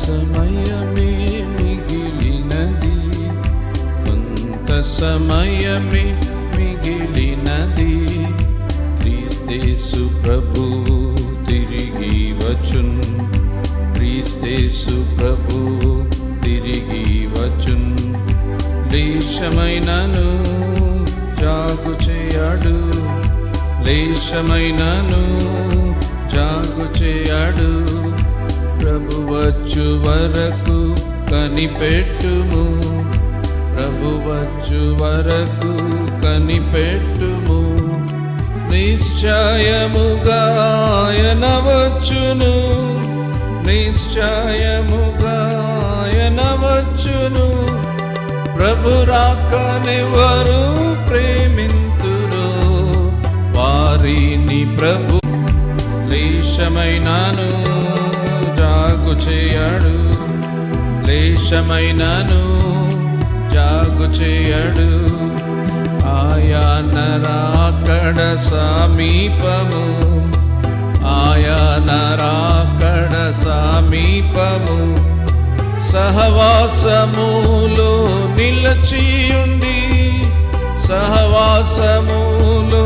సమయమే మిగిలినది, కొంత సమయమే మిగిలినది. క్రీస్తేసు ప్రభువు తిరిగి వచ్చున్, క్రీస్తేసు ప్రభువు తిరిగి వచ్చున్. లేశమైనను జాగు చేయడు, లేశమైనను జాగు చేయడు. ప్రభు వచ్చు వరకు కనిపెట్టుము, ప్రభు వచ్చు వరకు కనిపెట్టుము. నిశ్చయముగా ఆయన వచ్చును, నిశ్చయముగా ఆయన వచ్చును. ప్రభు రాకనెవరు ప్రేమింతురో వారిని ప్రభు లేశమైనను జాగు చేయడు, లేశమైనను జాగు చేయడు. ఆయన రాకడ సమీపము, ఆయన రాకడ సమీపము. సహవాసములో నిలచియుండి, సహవాసములో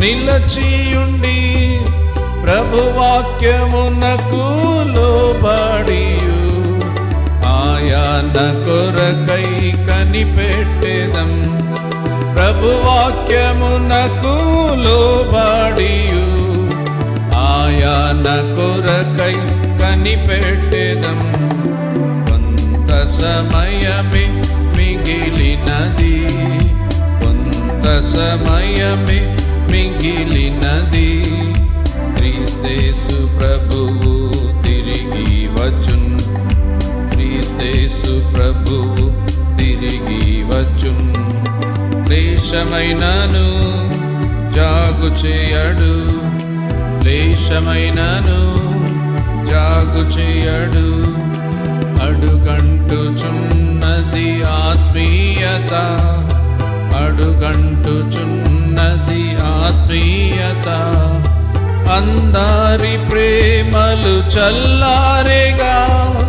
నిలచియుండి. ప్రభువాక్యమునకు లోబడియు ఆయన కొరకై కనిపెట్టెదం. ప్రభువాక్యమునకు లోబడియు ఆయన కొరకై కనిపెట్టెదం. కొంత సమయమే మిగిలినది, కొంత సమయమే మిగిలినది. క్రీస్తేసు ప్రభువు తిరిగి వచ్చున్, క్రీస్తేసు ప్రభువు తిరిగి వచ్చున్. లేశమైనను జాగు చేయడు, లేశమైనను జాగు చేయడు. అడుగంటుచున్నది ఆత్మీయత, అడుగంటుచున్నది ఆత్మీయత. అందరి ప్రేమలు చల్లారేగా,